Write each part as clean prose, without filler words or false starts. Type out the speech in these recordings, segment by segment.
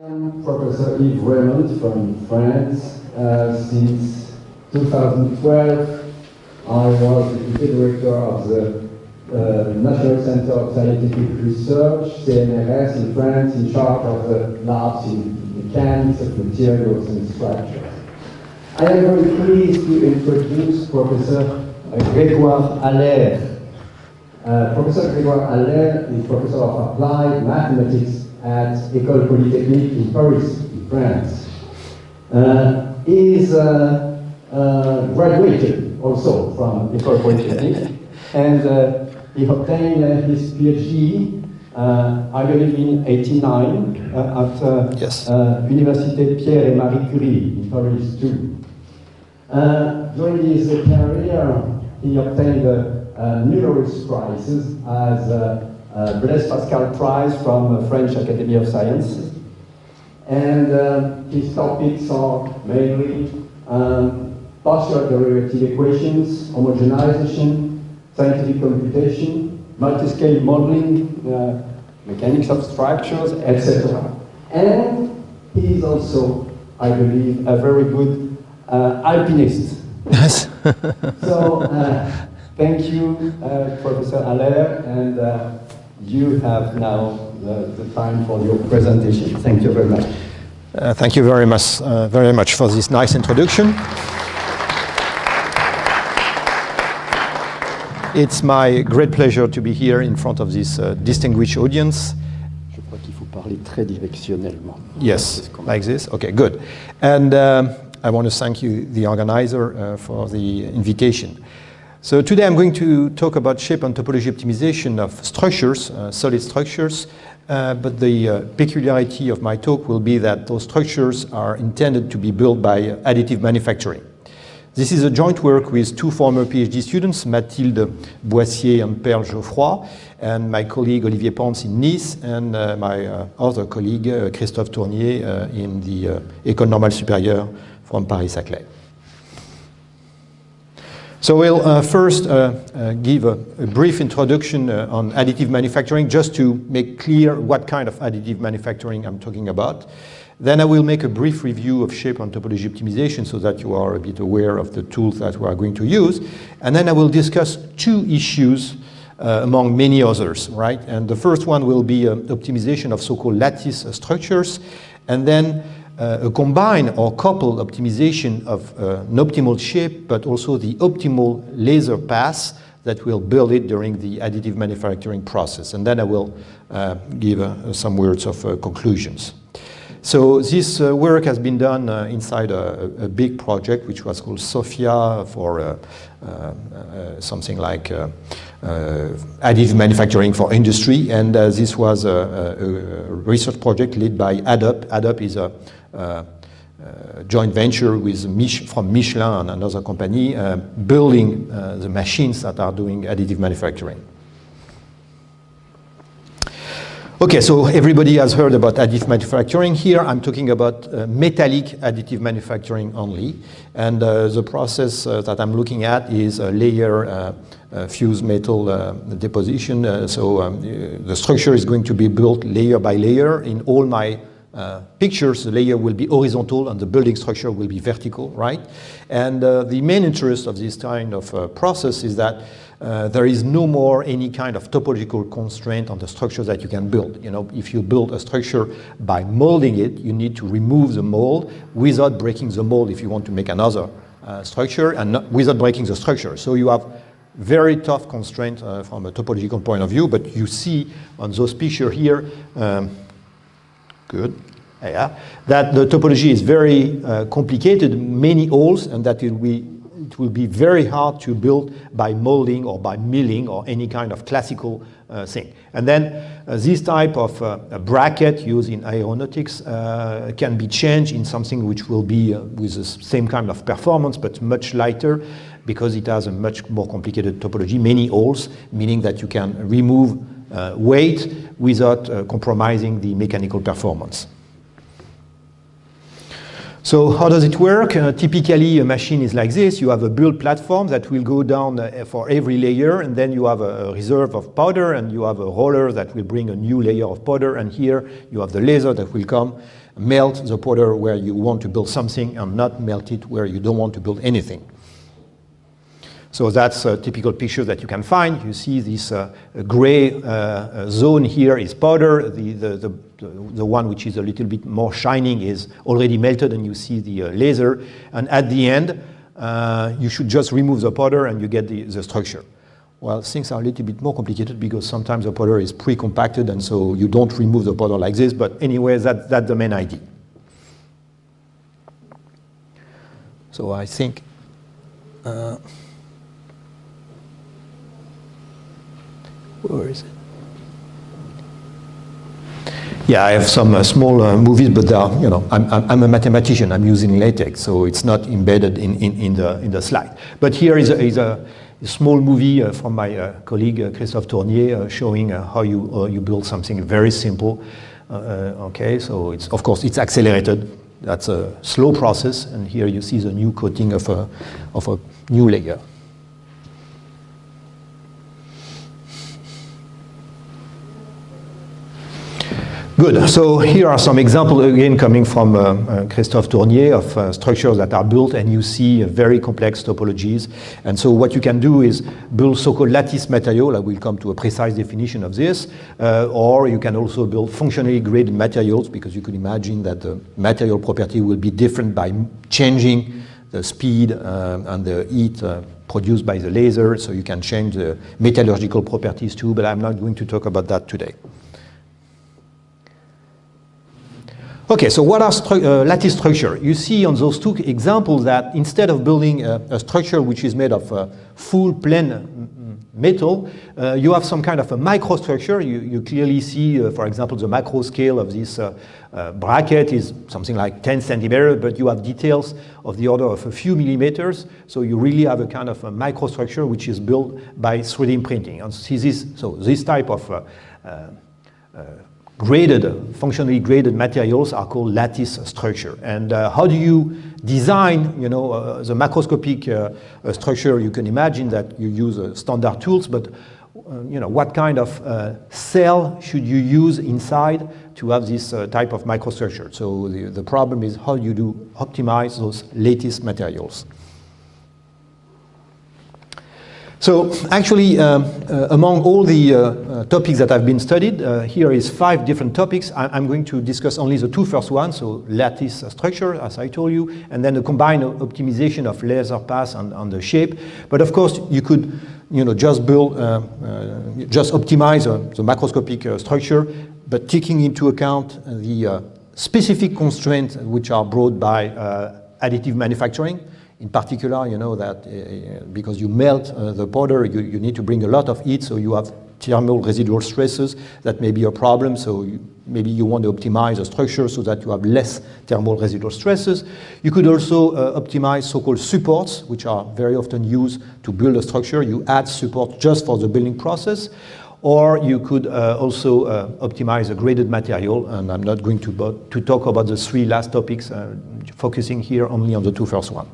I'm Professor Yves Raymond from France. Since 2012, I was the deputy director of the National Center of Scientific Research, CNRS, in France, in charge of the labs in mechanics of materials and structures. I am very pleased to introduce Professor Grégoire Allaire. Professor Grégoire Allaire is Professor of Applied Mathematics at École Polytechnique in Paris, in France. He is graduated also from École Polytechnique, and he obtained his PhD, I believe in '89, at Yes. Université Pierre et Marie Curie in Paris too. During his career, he obtained numerous prizes as Blaise Pascal Prize from the French Academy of Sciences. And his topics are mainly partial derivative equations, homogenization, scientific computation, multiscale modeling, mechanics of structures, etc. And he is also, I believe, a very good alpinist. Yes. So, thank you, Professor Allaire, and you have now the time for your presentation. Thank you very much. Thank you very much for this nice introduction. It's my great pleasure to be here in front of this distinguished audience. Je crois qu'il faut parler très directionnellement. Yes, like this? Okay, good. And I want to thank you, the organizer, for the invitation. So today I'm going to talk about shape and topology optimization of structures, solid structures, but the peculiarity of my talk will be that those structures are intended to be built by additive manufacturing. This is a joint work with two former PhD students, Mathilde Boissier and Perle Geoffroy, and my colleague Olivier Pons in Nice, and my other colleague Christophe Tournier in the École Normale Supérieure from Paris-Saclay. So we'll first give a brief introduction on additive manufacturing, just to make clear what kind of additive manufacturing I'm talking about. Then I will make a brief review of shape and topology optimization so that you are a bit aware of the tools that we are going to use. And then I will discuss two issues among many others, right? And the first one will be optimization of so-called lattice structures, and then a combined or coupled optimization of an optimal shape, but also the optimal laser path that will build it during the additive manufacturing process. And then I will give some words of conclusions. So this work has been done inside a big project which was called SOFIA for something like additive manufacturing for industry, and this was a research project led by ADOP. ADOP is a joint venture with from Michelin and another company building the machines that are doing additive manufacturing. Okay, so everybody has heard about additive manufacturing. Here I'm talking about metallic additive manufacturing only. And the process that I'm looking at is a layer fused metal deposition. The structure is going to be built layer by layer. In all my pictures, the layer will be horizontal and the building structure will be vertical, right? And the main interest of this kind of process is that there is no more any kind of topological constraint on the structure that you can build. You know, if you build a structure by molding it, you need to remove the mold without breaking the mold if you want to make another structure, and not without breaking the structure. So you have very tough constraint from a topological point of view, but you see on those pictures here, good. Yeah, that the topology is very complicated, many holes, and that it will be very hard to build by molding or by milling or any kind of classical thing. And then this type of bracket used in aeronautics can be changed in something which will be with the same kind of performance but much lighter, because it has a much more complicated topology, many holes, meaning that you can remove weight without compromising the mechanical performance. So how does it work? Typically, a machine is like this. You have a build platform that will go down for every layer, and then you have a reserve of powder, and you have a roller that will bring a new layer of powder, and here you have the laser that will come melt the powder where you want to build something and not melt it where you don't want to build anything. So that's a typical picture that you can find. You see this gray zone here is powder. The one which is a little bit more shining is already melted, and you see the laser. And at the end, you should just remove the powder and you get the structure. Well, things are a little bit more complicated because sometimes the powder is pre-compacted, and so you don't remove the powder like this. But anyway, that's the main idea. So I think... where is it? Yeah, I have some small movies, but you know, I'm a mathematician. I'm using LaTeX, so it's not embedded in the slide. But here is a small movie from my colleague Christophe Tournier showing how you build something very simple. Okay, so it's, of course, it's accelerated. That's a slow process, and here you see the new coating of a new layer. Good. So here are some examples, again, coming from Christophe Tournier of structures that are built, and you see very complex topologies. And so what you can do is build so-called lattice material. I will come to a precise definition of this. Or you can also build functionally graded materials, because you could imagine that the material property will be different by changing the speed and the heat produced by the laser. So you can change the metallurgical properties too, but I'm not going to talk about that today. Okay, so what are lattice structure? You see on those two examples that instead of building a structure which is made of full plane metal, you have some kind of a microstructure. You clearly see, for example, the macro scale of this bracket is something like 10 centimeters, but you have details of the order of a few millimeters. So you really have a kind of a microstructure which is built by 3D printing. And see this, so this type of functionally graded materials are called lattice structure. And how do you design, you know, the macroscopic structure? You can imagine that you use standard tools, but you know, what kind of cell should you use inside to have this type of microstructure? So the problem is how you do optimize those lattice materials. So actually, among all the topics that have been studied, here is 5 different topics. I'm going to discuss only the 2 first ones, so lattice structure, as I told you, and then the combined optimization of laser pass and the shape. But of course, you could, you know, just build, just optimize the macroscopic structure, but taking into account the specific constraints which are brought by additive manufacturing. In particular, you know that because you melt the powder, you need to bring a lot of heat, so you have thermal residual stresses. That may be a problem, so maybe you want to optimize the structure so that you have less thermal residual stresses. You could also optimize so-called supports, which are very often used to build a structure. You add support just for the building process. Or you could also optimize a graded material, and I'm not going to talk about the 3 last topics, focusing here only on the 2 first ones.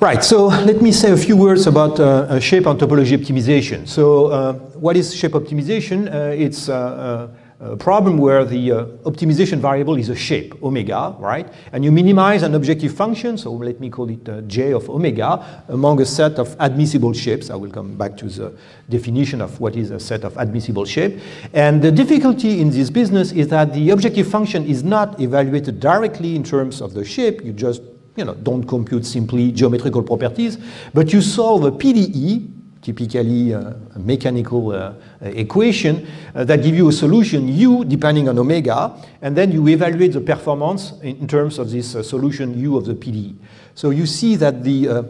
Right, so let me say a few words about shape and topology optimization. So what is shape optimization? It's a problem where the optimization variable is a shape, omega, right? And you minimize an objective function, so let me call it j of omega, among a set of admissible shapes. I will come back to the definition of what is a set of admissible shape. And the difficulty in this business is that the objective function is not evaluated directly in terms of the shape. You just don't compute simply geometrical properties, but you solve a PDE, typically a mechanical equation, that give you a solution U depending on omega, and then you evaluate the performance in terms of this solution U of the PDE. So you see that the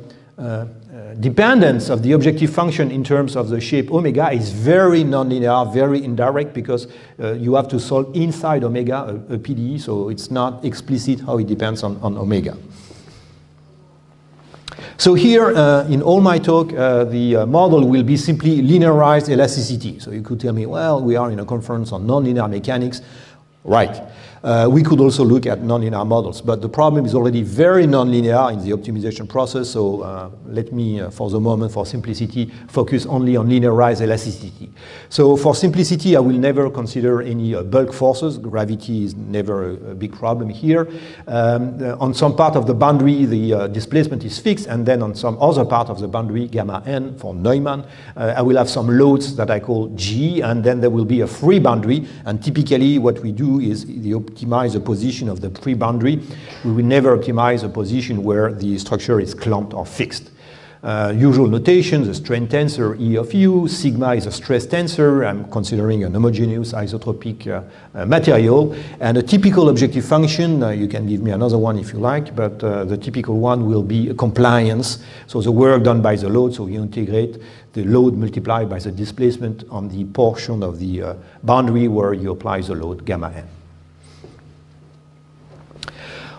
dependence of the objective function in terms of the shape omega is very nonlinear, very indirect, because you have to solve inside omega a PDE, so it's not explicit how it depends on omega. So here, in all my talk, the model will be simply linearized elasticity. So you could tell me, well, we are in a conference on nonlinear mechanics. Right. We could also look at nonlinear models, but the problem is already very nonlinear in the optimization process, so let me, for the moment, for simplicity, focus only on linearized elasticity. So for simplicity, I will never consider any bulk forces. Gravity is never a big problem here. On some part of the boundary, the displacement is fixed, and then on some other part of the boundary, gamma n for Neumann, I will have some loads that I call G, and then there will be a free boundary. And typically what we do is we optimize the position of the free boundary. We will never optimize a position where the structure is clamped or fixed. Usual notation, the strain tensor E of U, sigma is a stress tensor. I'm considering an homogeneous isotropic material. And a typical objective function, you can give me another one if you like, but the typical one will be compliance. So the work done by the load, so you integrate the load multiplied by the displacement on the portion of the boundary where you apply the load gamma n.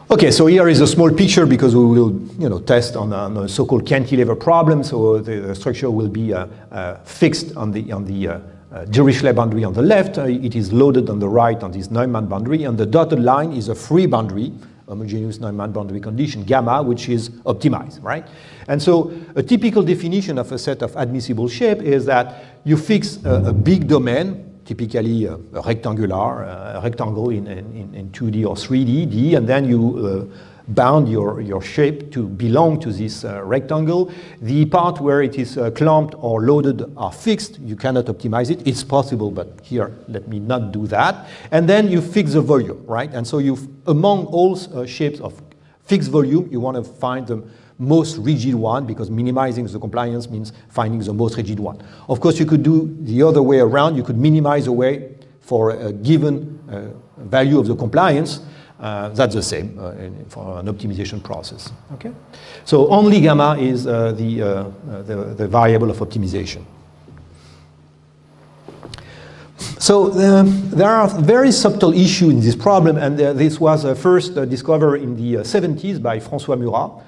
Okay, so here is a small picture because we will, test on a so-called cantilever problem. So the structure will be fixed on the Dirichlet boundary on the left. It is loaded on the right on this Neumann boundary, and the dotted line is a free boundary, homogeneous Neumann boundary condition gamma, which is optimized, right? And so a typical definition of a set of admissible shape is that you fix a big domain, typically a rectangle in 2D or 3D, D, and then you bound your shape to belong to this rectangle. The part where it is clamped or loaded are fixed. You cannot optimize it. It's possible, but here, let me not do that. And then you fix the volume, right? And so among all shapes of fixed volume, you want to find the most rigid one, because minimizing the compliance means finding the most rigid one. Of course, you could do the other way around. You could minimize away for a given value of the compliance. That's the same for an optimization process. Okay, so only gamma is the variable of optimization. So there are very subtle issues in this problem, and this was first discovered in the 70s by François Murat.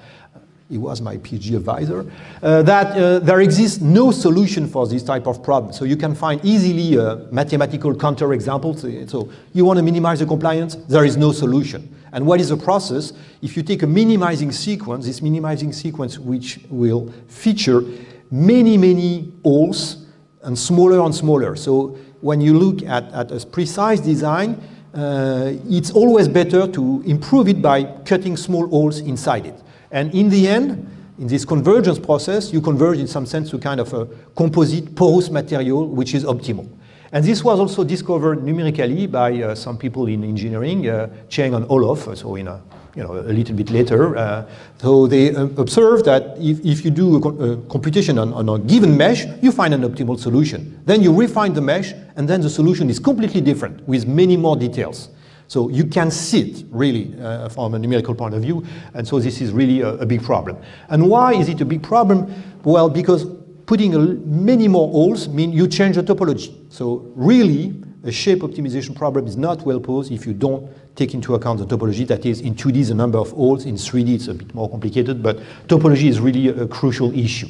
He was my PhD advisor, that there exists no solution for this type of problem. So you can find easily mathematical counterexamples. So you want to minimize the compliance, there is no solution. And what is the process? If you take a minimizing sequence, this minimizing sequence which will feature many holes and smaller. So when you look at a precise design, it's always better to improve it by cutting small holes inside it. And in the end, in this convergence process, you converge in some sense to kind of a composite porous material which is optimal. And this was also discovered numerically by some people in engineering, Cheng and Olof, so in a little bit later. So they observed that if you do a computation on a given mesh, you find an optimal solution. Then you refine the mesh, and then the solution is completely different with many more details. So you can see it, really, from a numerical point of view, and so this is really a big problem. And why is it a big problem? Well, because putting many more holes means you change the topology. So really, a shape optimization problem is not well posed if you don't take into account the topology. That is, in 2D, the number of holes. In 3D, it's a bit more complicated, but topology is really a crucial issue.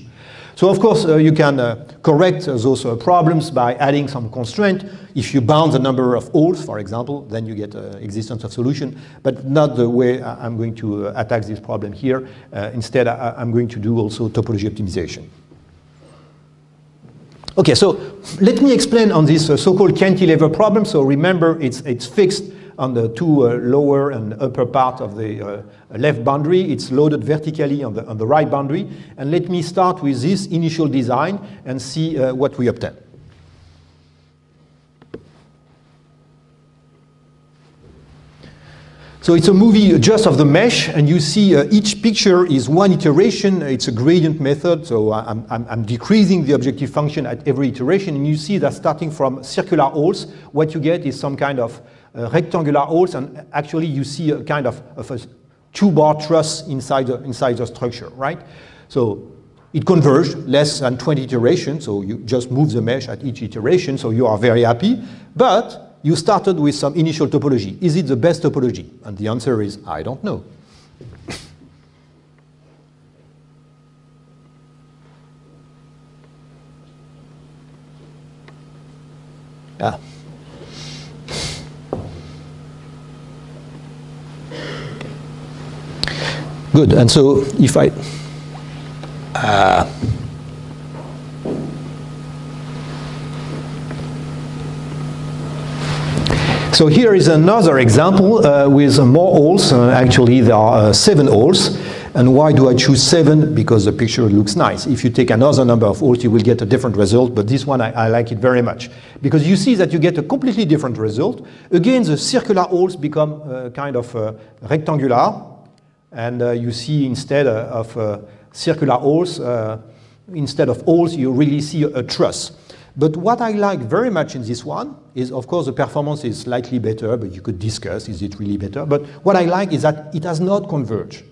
So of course, you can correct those problems by adding some constraint. If you bound the number of holes, for example, then you get existence of solution, but not the way I'm going to attack this problem here. Instead, I'm going to do also topology optimization. Okay, so let me explain on this so-called cantilever problem. So remember, it's fixed on the two lower and upper part of the left boundary. It's loaded vertically on the right boundary. And let me start with this initial design and see what we obtain. So it's a movie just of the mesh, and you see each picture is one iteration. It's a gradient method, so I'm decreasing the objective function at every iteration, and you see that starting from circular holes, what you get is some kind of rectangular holes, and actually you see a kind of a two-bar truss inside the structure, right? So it converged less than 20 iterations, so you just move the mesh at each iteration, so you are very happy, but you started with some initial topology. Is it the best topology? And the answer is, I don't know. Yeah. Good, and so if I So here is another example with more holes. Actually, there are 7 holes. And why do I choose 7? Because the picture looks nice. If you take another number of holes, you will get a different result. But this one, I like it very much. Because you see that you get a completely different result. Again, the circular holes become kind of rectangular. And you see instead of circular holes, instead of holes, you really see a truss. But what I like very much in this one is, of course, the performance is slightly better, but you could discuss, is it really better? But what I like is that it does not converge.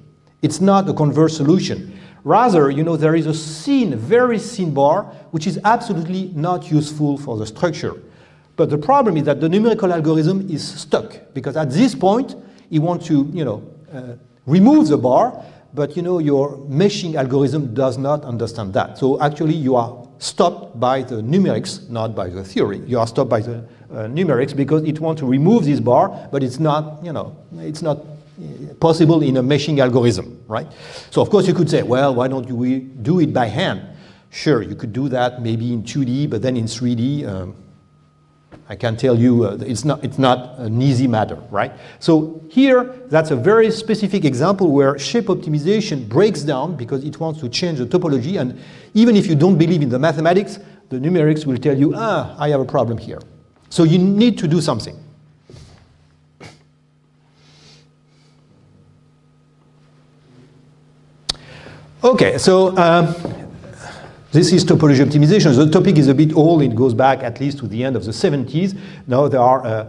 It's not a converged solution. Rather, you know, there is a thin, very thin bar, which is absolutely not useful for the structure. But the problem is that the numerical algorithm is stuck, because at this point, you want to, you know, remove the bar, but, you know, your meshing algorithm does not understand that. So actually, you are stopped by the numerics, not by the theory. You are stopped by the numerics because it wants to remove this bar, but it's not, you know, it's not possible in a meshing algorithm, right? So of course you could say, well, why don't we do it by hand? Sure, you could do that maybe in 2D, but then in 3D, I can tell you it's not an easy matter, right? So here, that's a very specific example where shape optimization breaks down because it wants to change the topology, and even if you don't believe in the mathematics, the numerics will tell you, I have a problem here. So you need to do something. Okay, so this is topology optimization. The topic is a bit old. It goes back at least to the end of the 70s. Now there are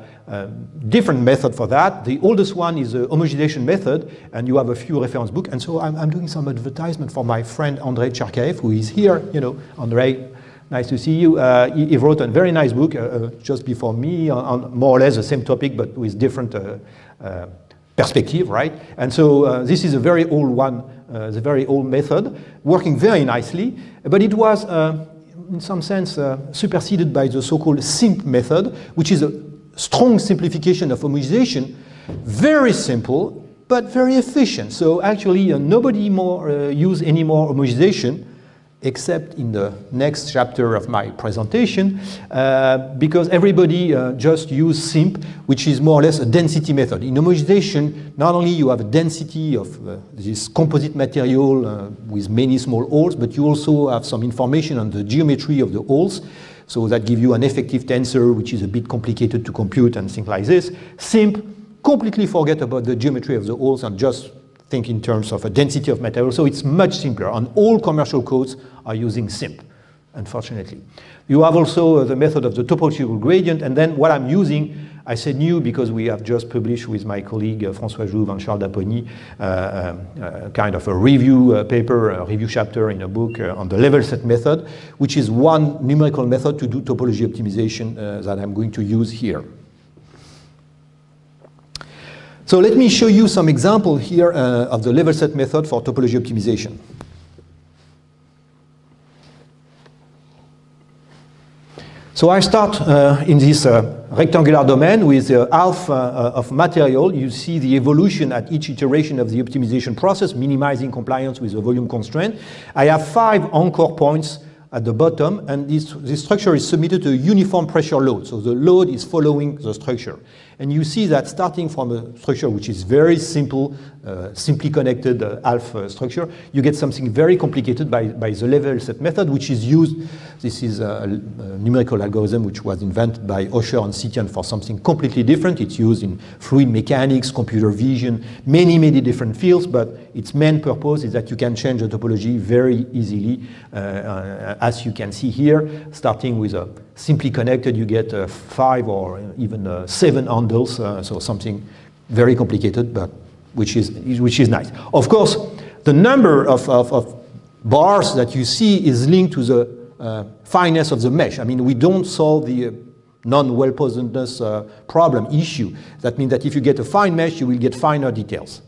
different methods for that. The oldest one is the Homogenation Method, and you have a few reference books. And so I'm doing some advertisement for my friend Andrei Cherkaev, who is here. You know, Andrei, nice to see you. He wrote a very nice book just before me on more or less the same topic, but with different perspective, right? And so this is a very old one, the very old method, working very nicely, but it was, in some sense, superseded by the so-called SIMP method, which is a strong simplification of homogenization, very simple, but very efficient. So actually, nobody more use any more homogenization, except in the next chapter of my presentation, because everybody just use SIMP, which is more or less a density method. In homogenization, not only you have a density of this composite material with many small holes, but you also have some information on the geometry of the holes, so that give you an effective tensor, which is a bit complicated to compute and things like this. SIMP, completely forget about the geometry of the holes and just think in terms of a density of material, so it's much simpler. And all commercial codes are using SIMP, unfortunately. You have also the method of the topological gradient, and then what I'm using, I said new because we have just published with my colleague François Jouve and Charles Daponi kind of a review paper, a review chapter in a book on the level set method, which is one numerical method to do topology optimization that I'm going to use here. So let me show you some example here of the level set method for topology optimization. So I start in this rectangular domain with half of material. You see the evolution at each iteration of the optimization process, minimizing compliance with the volume constraint. I have 5 anchor points at the bottom, and this structure is submitted to a uniform pressure load. So the load is following the structure. And you see that starting from a structure which is very simple, simply connected half structure, you get something very complicated by the level set method, which is used. This is a numerical algorithm which was invented by Osher and Sitian for something completely different. It's used in fluid mechanics, computer vision, many, many different fields, but its main purpose is that you can change the topology very easily, as you can see here. Starting with a simply connected, you get 5 or even 7 handles, so something very complicated, but which is nice. Of course, the number of bars that you see is linked to the fineness of the mesh. I mean, we don't solve the non-well-posedness problem issue. That means that if you get a fine mesh, you will get finer details.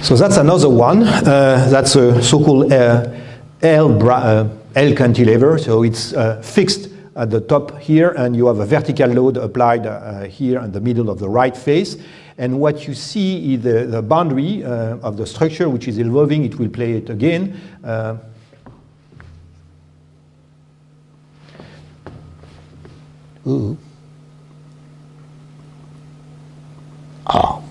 So that's another one. That's a so-called L cantilever. So it's fixed at the top here, and you have a vertical load applied here in the middle of the right face. And what you see is the boundary of the structure, which is evolving. It will play it again. Ooh. Ah.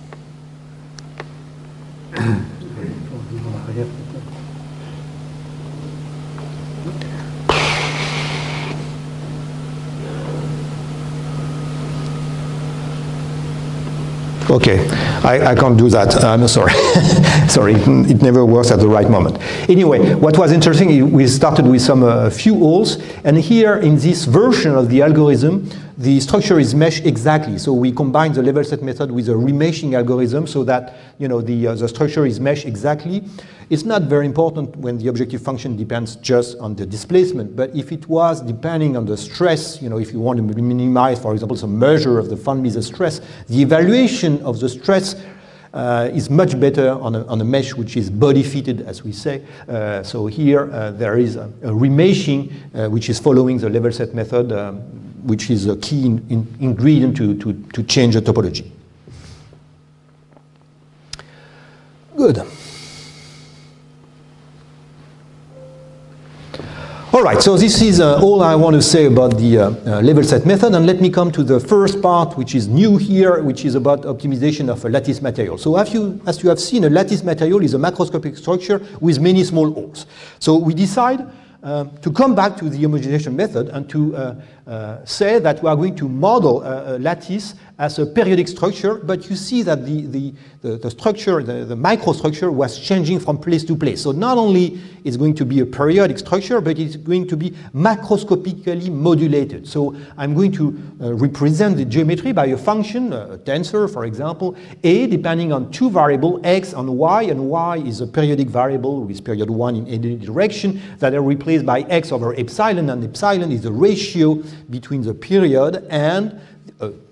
Okay, I can't do that. I'm sorry. Sorry, it never works at the right moment. Anyway, what was interesting, we started with some few holes, and here in this version of the algorithm, the structure is meshed exactly. So we combine the level set method with a remeshing algorithm so that the structure is meshed exactly. It's not very important when the objective function depends just on the displacement, but if it was depending on the stress, if you want to minimize, for example, some measure of the von Mises stress, the evaluation of the stress is much better on a mesh which is body fitted, as we say. So here there is a remeshing which is following the level set method, which is a key ingredient to change the topology. Good. All right, so this is all I want to say about the level set method, and let me come to the first part, which is new here, which is about optimization of a lattice material. So as you have seen, a lattice material is a macroscopic structure with many small holes. So we decide to come back to the homogenization method and to say that we are going to model a lattice as a periodic structure, but you see that the structure, the microstructure was changing from place to place. So not only is going to be a periodic structure, but it's going to be macroscopically modulated. So I'm going to represent the geometry by a function, a tensor, for example, A, depending on two variables, X and Y is a periodic variable with period 1 in any direction that are replaced by X over epsilon, and epsilon is the ratio between the period and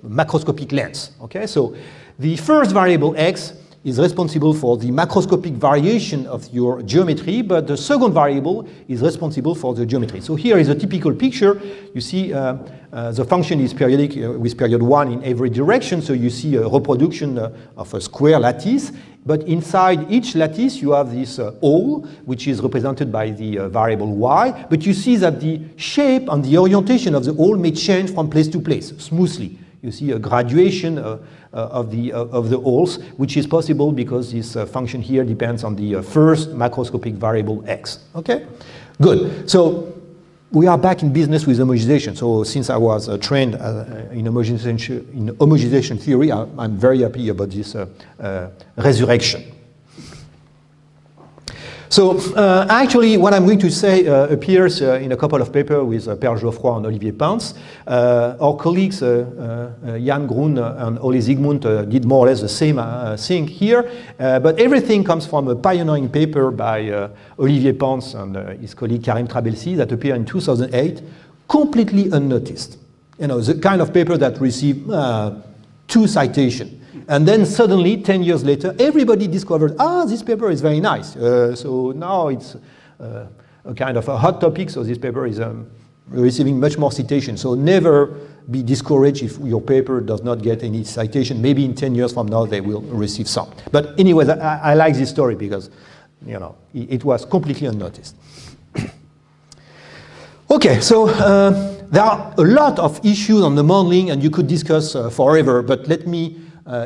macroscopic length. Okay, so the first variable X is responsible for the macroscopic variation of your geometry, but the second variable is responsible for the geometry. So here is a typical picture. You see the function is periodic with period 1 in every direction, so you see a reproduction of a square lattice, but inside each lattice you have this hole, which is represented by the variable Y, but you see that the shape and the orientation of the hole may change from place to place smoothly. You see a graduation of the holes, which is possible because this function here depends on the first macroscopic variable X. Okay, good. So we are back in business with homogenization. So since I was trained in homogenization theory, I'm very happy about this resurrection. So actually, what I'm going to say appears in a couple of papers with Per Geoffroy and Olivier Pins. Our colleagues Jan Groen and Ole Zygmunt did more or less the same thing here, but everything comes from a pioneering paper by Olivier Pins and his colleague Karim Trabelsi that appeared in 2008, completely unnoticed. The kind of paper that received 2 citations. And then suddenly, 10 years later, everybody discovered, this paper is very nice. So now it's a kind of a hot topic, so this paper is receiving much more citations. So never be discouraged if your paper does not get any citation. Maybe in 10 years from now, they will receive some. But anyway, I like this story because, it was completely unnoticed. Okay, so there are a lot of issues on the modeling, and you could discuss forever, but let me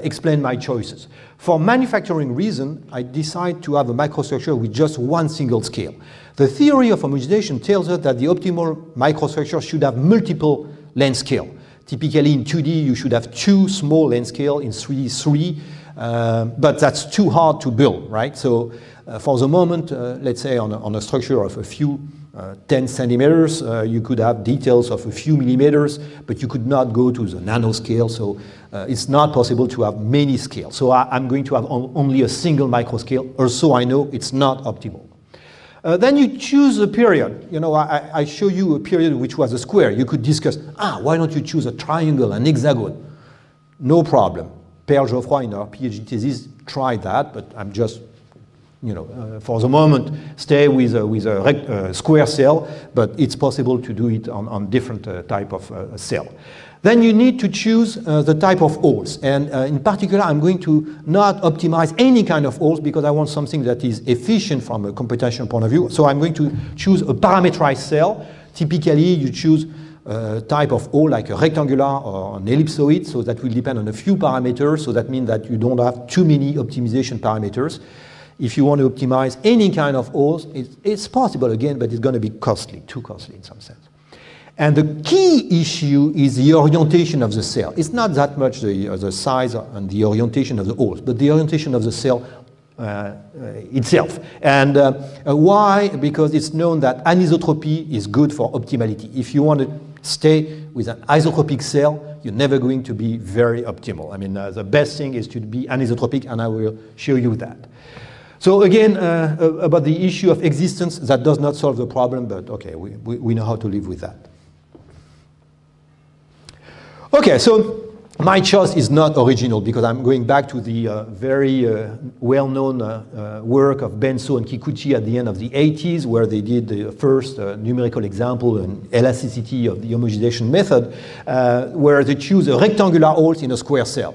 explain my choices. For manufacturing reason, I decide to have a microstructure with just one single scale. The theory of homogenization tells us that the optimal microstructure should have multiple length scale. Typically in 2D, you should have 2 small length scale, in 3D, 3, but that's too hard to build, right? So for the moment, let's say on a structure of a few 10 centimeters, you could have details of a few millimeters, but you could not go to the nanoscale, so it's not possible to have many scales. So I'm going to have only a single microscale, also I know it's not optimal. Then you choose a period. I show you a period which was a square. You could discuss, why don't you choose a triangle, an hexagon? No problem. Per Geoffroy in our PhD thesis tried that, but I'm just for the moment, stay with a square cell, but it's possible to do it on different type of cell. Then you need to choose the type of holes. And in particular, I'm going to not optimize any kind of holes because I want something that is efficient from a computational point of view. So I'm going to choose a parametrized cell. Typically, you choose a type of hole like a rectangular or an ellipsoid, so that will depend on a few parameters. So that means that you don't have too many optimization parameters. If you want to optimize any kind of holes, it's possible again, but it's going to be costly, too costly in some sense. And the key issue is the orientation of the cell. It's not that much the size and the orientation of the holes, but the orientation of the cell itself. And why? Because it's known that anisotropy is good for optimality. If you want to stay with an isotropic cell, you're never going to be very optimal. I mean, the best thing is to be anisotropic, and I will show you that. So again, about the issue of existence, that does not solve the problem, but okay, we know how to live with that. Okay, so my choice is not original because I'm going back to the very well-known work of Benso and Kikuchi at the end of the 80s, where they did the first numerical example and elasticity of the homogenation method, where they choose a rectangular holes in a square cell.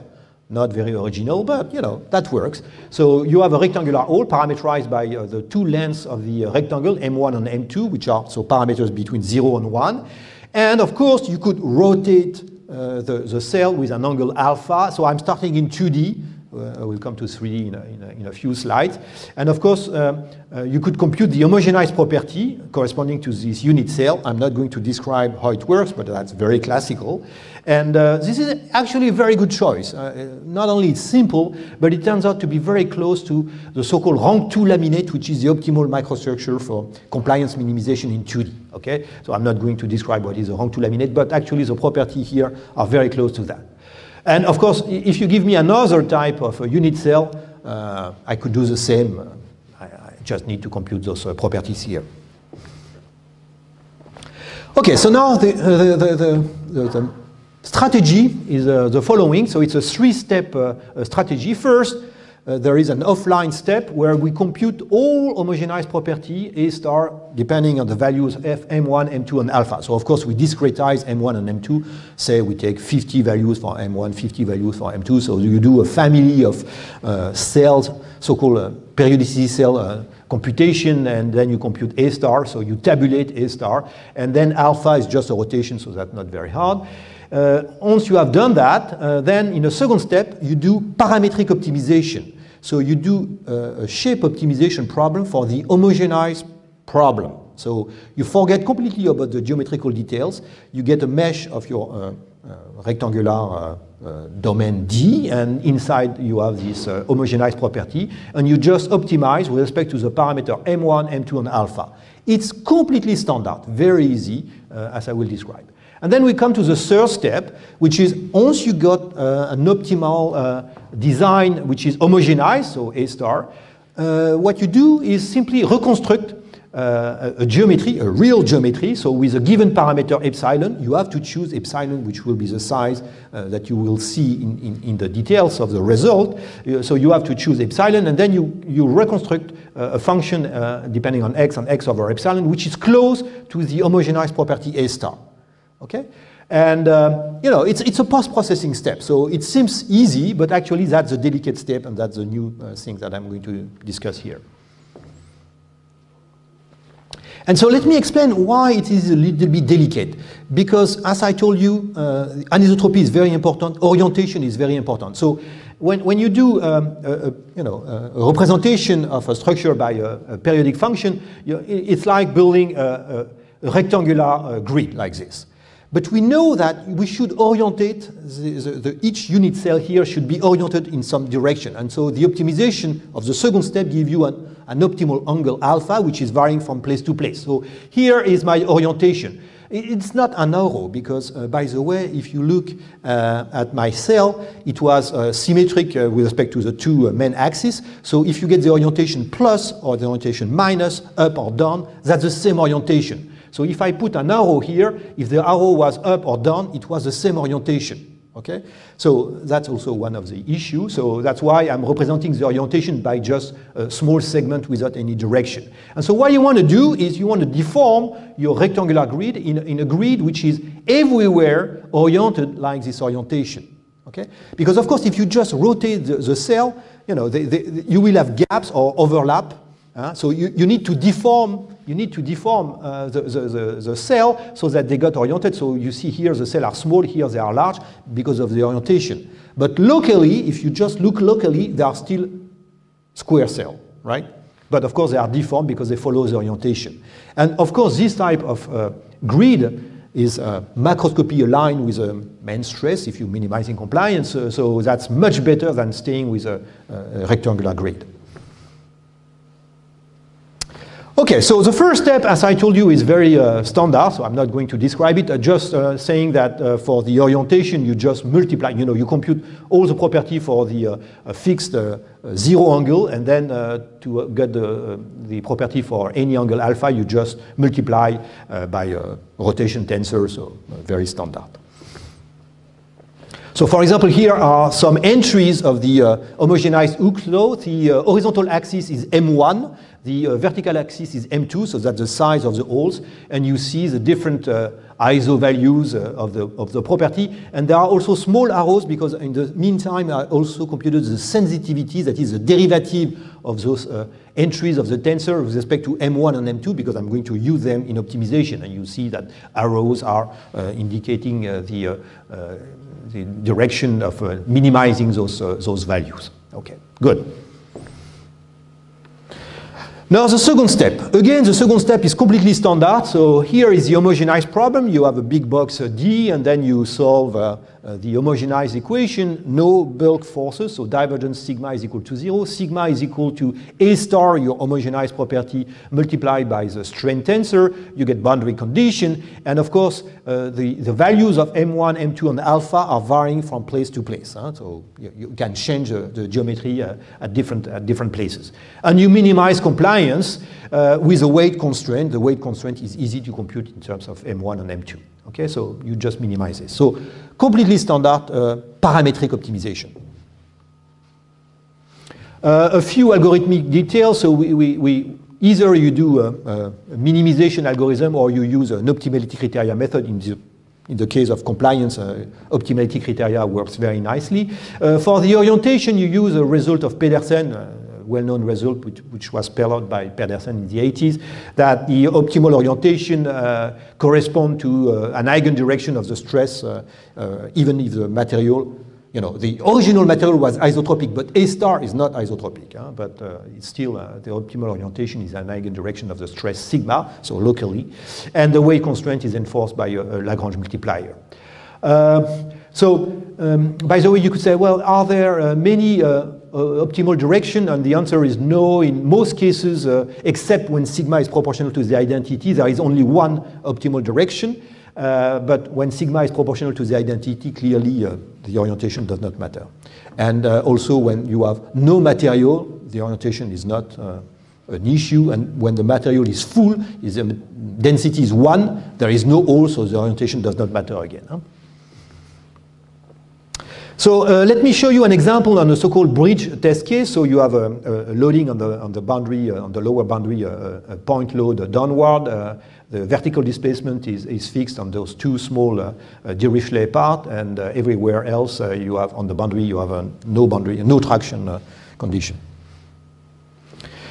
Not very original, but that works. So you have a rectangular hole parameterized by the two lengths of the rectangle, M1 and M2, which are so parameters between 0 and 1. And of course, you could rotate the cell with an angle alpha. So I'm starting in 2D. I will come to 3D in a few slides. And of course, you could compute the homogenized property corresponding to this unit cell. I'm not going to describe how it works, but that's very classical. And this is actually a very good choice. Not only it's simple, but it turns out to be very close to the so-called rank 2 laminate, which is the optimal microstructure for compliance minimization in 2D. Okay? So I'm not going to describe what is a rank 2 laminate, but actually the properties here are very close to that. And of course, if you give me another type of a unit cell, I could do the same. I just need to compute those properties here. Okay, so now the strategy is the following. So it's a three-step strategy. First, there is an offline step where we compute all homogenized property A star depending on the values f, m1, m2, and alpha. So of course we discretize m1 and m2. Say we take 50 values for m1, 50 values for m2. So you do a family of cells, so-called periodicity cell computation, and then you compute A star. So you tabulate A star, and then alpha is just a rotation, so that's not very hard. Once you have done that, then in a second step, you do parametric optimization. So you do a shape optimization problem for the homogenized problem. So you forget completely about the geometrical details. You get a mesh of your rectangular domain D, and inside you have this homogenized property, and you just optimize with respect to the parameter M1, M2, and alpha. It's completely standard, very easy, as I will describe. And then we come to the third step, which is once you got an optimal design which is homogenized, so A star, what you do is simply reconstruct a geometry, a real geometry. So with a given parameter epsilon, you have to choose epsilon, which will be the size that you will see in the details of the result. So you have to choose epsilon, and then you reconstruct a function depending on x and x over epsilon, which is close to the homogenized property A star. Okay? And it's a post-processing step. So it seems easy, but actually that's a delicate step, and that's the new thing that I'm going to discuss here. And so let me explain why it is a little bit delicate. Because as I told you, anisotropy is very important, orientation is very important. So when you do a representation of a structure by a periodic function, it's like building a rectangular grid like this. But we know that we should orientate, each unit cell here should be oriented in some direction. And so the optimization of the second step gives you an optimal angle alpha, which is varying from place to place. So here is my orientation. It's not an arrow, because, by the way, if you look at my cell, it was symmetric with respect to the two main axes. So if you get the orientation plus or the orientation minus, up or down, that's the same orientation. So if I put an arrow here, if the arrow was up or down, it was the same orientation. Okay, so that's also one of the issues. So that's why I'm representing the orientation by just a small segment without any direction. And so what you want to do is you want to deform your rectangular grid in a grid which is everywhere oriented like this orientation. Okay, because of course if you just rotate the cell, you know, you will have gaps or overlap. So you need to deform. You need to deform the cell so that they got oriented. So you see here the cells are small, here they are large because of the orientation. But locally, if you just look locally, they are still square cell, right? But of course they are deformed because they follow the orientation. And of course this type of grid is macroscopy aligned with a main stress if you're minimizing compliance. So that's much better than staying with a rectangular grid. Okay, so the first step, as I told you, is very standard, so I'm not going to describe it. Just saying that for the orientation, you just multiply, you know, you compute all the property for the fixed zero angle, and then to get the property for any angle alpha, you just multiply by a rotation tensor, so very standard. So for example, here are some entries of the homogenized Hooke's law. The horizontal axis is M1. The vertical axis is M2, so that's the size of the holes, and you see the different ISO values of the property. And there are also small arrows because in the meantime I also computed the sensitivity, that is the derivative of those entries of the tensor with respect to M1 and M2, because I'm going to use them in optimization. And you see that arrows are indicating the direction of minimizing those values. Okay, good. Now the second step. Again, the second step is completely standard. So here is the homogenized problem. You have a big box D, and then you solve the homogenized equation. No bulk forces, so divergence sigma is equal to 0. Sigma is equal to A star, your homogenized property, multiplied by the strain tensor. You get boundary condition. And of course, the values of M1, M2, and alpha are varying from place to place. So you can change the geometry at different places. And you minimize compliance with a weight constraint. The weight constraint is easy to compute in terms of M1 and M2. Okay, so you just minimize it. So completely standard parametric optimization. A few algorithmic details. So we either you do a minimization algorithm or you use an optimality criteria method. In the case of compliance, optimality criteria works very nicely. For the orientation, you use a result of Pedersen, well-known result which was spelled out by Pedersen in the 80s, that the optimal orientation corresponds to an eigendirection of the stress, even if the material, you know, the original material was isotropic, but A star is not isotropic, but it's still the optimal orientation is an eigendirection of the stress sigma, so locally, and the weight constraint is enforced by a Lagrange multiplier. By the way, you could say, well, are there many optimal direction? And the answer is no. In most cases, except when sigma is proportional to the identity, there is only one optimal direction. But when sigma is proportional to the identity, clearly the orientation does not matter. And also when you have no material, the orientation is not an issue. And when the material is full, density is 1, there is no hole, so the orientation does not matter again. So let me show you an example on a so-called bridge test case. So you have a loading on the boundary, on the lower boundary, a point load downward. The vertical displacement is fixed on those two small Dirichlet part, and everywhere else you have on the boundary you have no traction condition.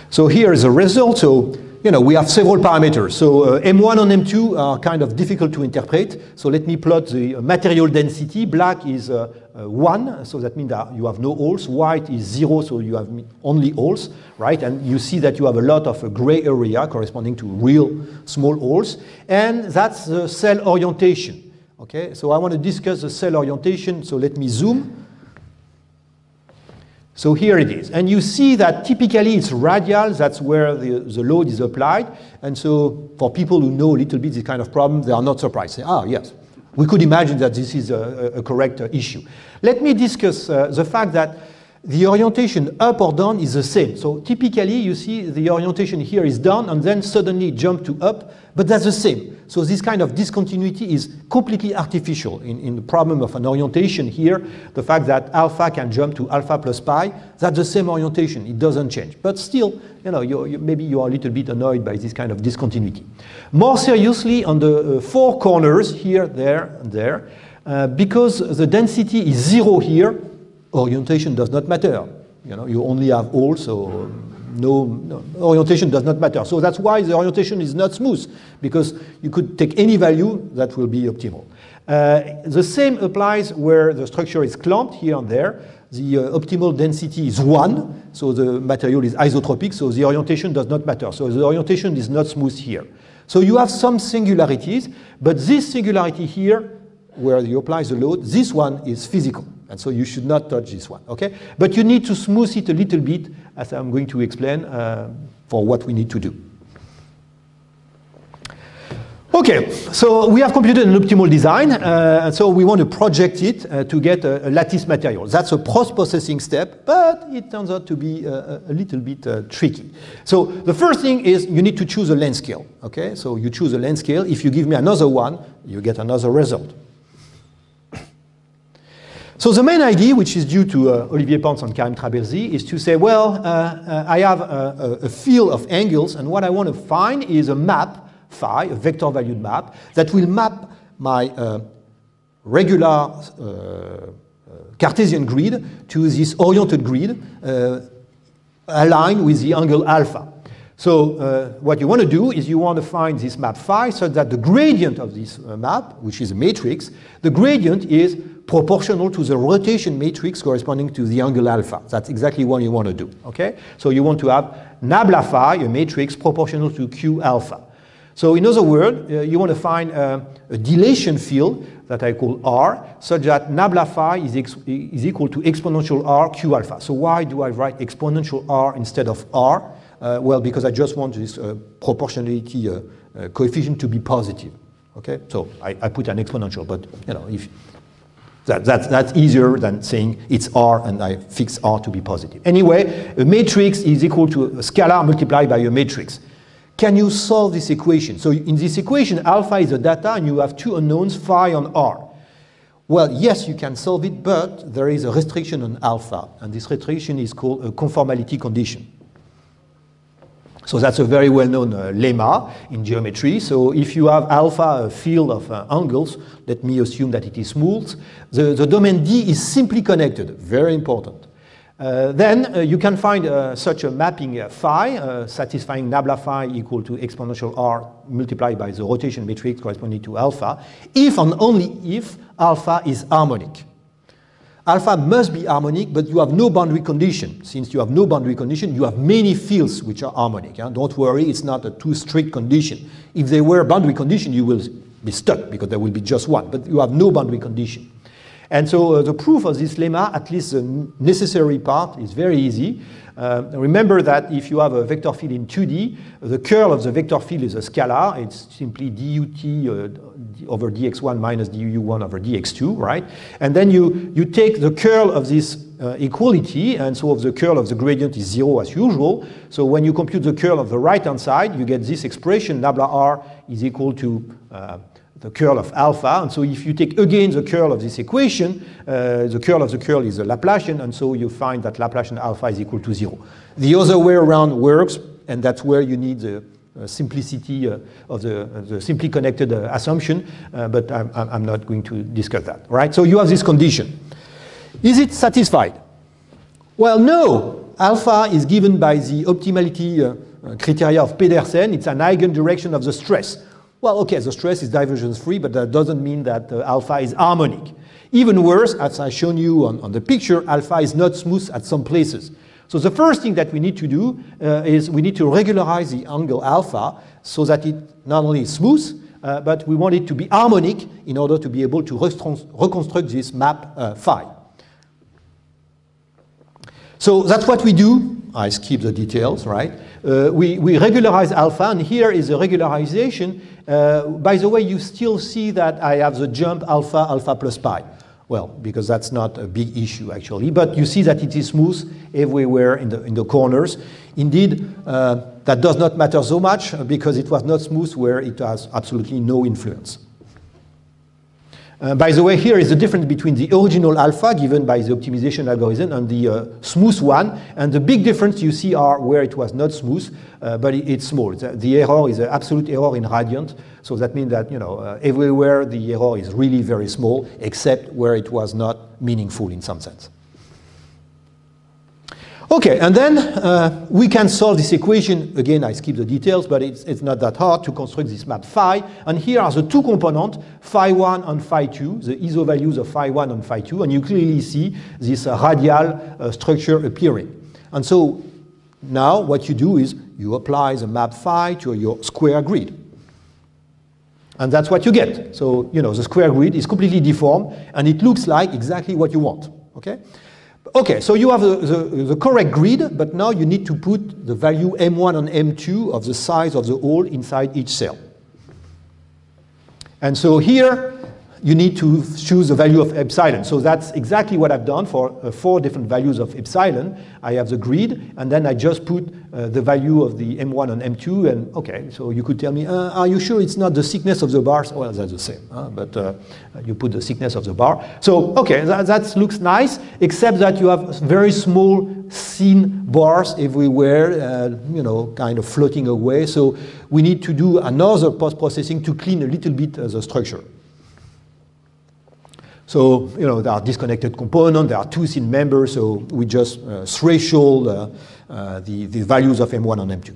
So here is a result. So you know, we have several parameters. So M1 and M2 are kind of difficult to interpret. So let me plot the material density. Black is 1, so that means that you have no holes. White is 0, so you have only holes, right? And you see that you have a lot of gray area corresponding to real small holes. And that's the cell orientation. Okay, so I want to discuss the cell orientation. So let me zoom. So here it is. And you see that typically it's radial, that's where the load is applied. And so for people who know a little bit this kind of problem, they are not surprised. Say, ah, yes, we could imagine that this is a correct issue. Let me discuss the fact that the orientation up or down is the same. So typically, you see the orientation here is down, and then suddenly jump to up, but that's the same. So this kind of discontinuity is completely artificial. In the problem of an orientation here, the fact that alpha can jump to alpha plus pi, that's the same orientation. It doesn't change. But still, you know, maybe you are a little bit annoyed by this kind of discontinuity. More seriously, on the four corners, here, there, and there, because the density is 0 here, orientation does not matter. You know, you only have all, so no, orientation does not matter. So that's why the orientation is not smooth, because you could take any value that will be optimal. The same applies where the structure is clamped here and there. The optimal density is 1, so the material is isotropic, so the orientation does not matter. So the orientation is not smooth here. So you have some singularities, but this singularity here, where you apply the load, this one is physical. And so you should not touch this one, okay? But you need to smooth it a little bit, as I'm going to explain, for what we need to do. Okay, so we have computed an optimal design, and so we want to project it to get a lattice material. That's a post-processing step, but it turns out to be a little bit tricky. So the first thing is you need to choose a length scale, okay? So you choose a length scale. If you give me another one, you get another result. So the main idea, which is due to Olivier Pons and Karim Trabelsi, is to say, well, I have a field of angles, and what I want to find is a map, phi, a vector-valued map, that will map my regular Cartesian grid to this oriented grid aligned with the angle alpha. So what you want to do is you want to find this map phi such that the gradient of this map, which is a matrix, the gradient is proportional to the rotation matrix corresponding to the angle alpha. That's exactly what you want to do, okay? So you want to have nabla phi, a matrix proportional to Q alpha. So in other words, you want to find a dilation field that I call R, such that nabla phi is equal to exponential R Q alpha. So why do I write exponential R instead of R? Well, because I just want this proportionality coefficient to be positive, okay? So I put an exponential, but you know, if that's easier than saying it's R and I fix R to be positive. Anyway, a matrix is equal to a scalar multiplied by a matrix. Can you solve this equation? So in this equation, alpha is the data and you have two unknowns, phi and R. Well, yes, you can solve it, but there is a restriction on alpha, and this restriction is called a conformality condition. So that's a very well-known lemma in geometry. So if you have alpha, a field of angles, let me assume that it is smooth. The domain D is simply connected, very important. Then you can find such a mapping phi, satisfying nabla phi equal to exponential R multiplied by the rotation matrix corresponding to alpha, if and only if alpha is harmonic. Alpha must be harmonic, but you have no boundary condition. Since you have no boundary condition, you have many fields which are harmonic. Don't worry, it's not a too strict condition. If there were a boundary condition, you will be stuck because there will be just one, but you have no boundary condition. And so the proof of this lemma, at least the necessary part, is very easy. Remember that if you have a vector field in 2D, the curl of the vector field is a scalar. It's simply dut over dx1 minus du1 over dx2, right? And then you take the curl of this equality, and so the curl of the gradient is 0 as usual. So when you compute the curl of the right-hand side, you get this expression, nabla r is equal to the curl of alpha. And so if you take again the curl of this equation, the curl of the curl is a Laplacian, and so you find that Laplacian alpha is equal to 0. The other way around works, and that's where you need the simplicity of the simply connected assumption, but I'm not going to discuss that, right? So you have this condition. Is it satisfied? Well, no. Alpha is given by the optimality criteria of Pedersen. It's an eigendirection of the stress. Well, okay, the stress is divergence-free, but that doesn't mean that alpha is harmonic. Even worse, as I've shown you on the picture, alpha is not smooth at some places. So the first thing that we need to do is we need to regularize the angle alpha so that it not only is smooth, but we want it to be harmonic in order to be able to reconstruct this map phi. So that's what we do. I skip the details, right? We regularize alpha, and here is a regularization. By the way, you still see that I have the jump alpha, alpha plus pi. Well, because that's not a big issue actually, but you see that it is smooth everywhere in the corners. Indeed, that does not matter so much because it was not smooth where it has absolutely no influence. By the way, here is the difference between the original alpha given by the optimization algorithm and the smooth one. And the big difference you see are where it was not smooth, but it's small. The error is an absolute error in radiant. So that means that, everywhere the error is really very small, except where it was not meaningful in some sense. Okay, and then we can solve this equation. Again, I skip the details, but it's not that hard to construct this map phi. And here are the two components, phi1 and phi2, the ISO values of phi1 and phi2, and you clearly see this radial structure appearing. And so now what you do is you apply the map phi to your square grid. And that's what you get. So, the square grid is completely deformed, and it looks like exactly what you want, okay? Okay, so you have the correct grid, but now you need to put the value M1 and M2 of the size of the hole inside each cell. And so here, you need to choose the value of epsilon. So that's exactly what I've done for 4 different values of epsilon. I have the grid, and then I just put the value of the M1 and M2, and okay, so you could tell me, are you sure it's not the thickness of the bars? Well, that's the same, but you put the thickness of the bar. So, okay, that looks nice, except that you have very small thin bars everywhere, kind of floating away. So we need to do another post-processing to clean a little bit the structure. So, there are disconnected components, there are 2 thin members, so we just threshold the values of M1 and M2.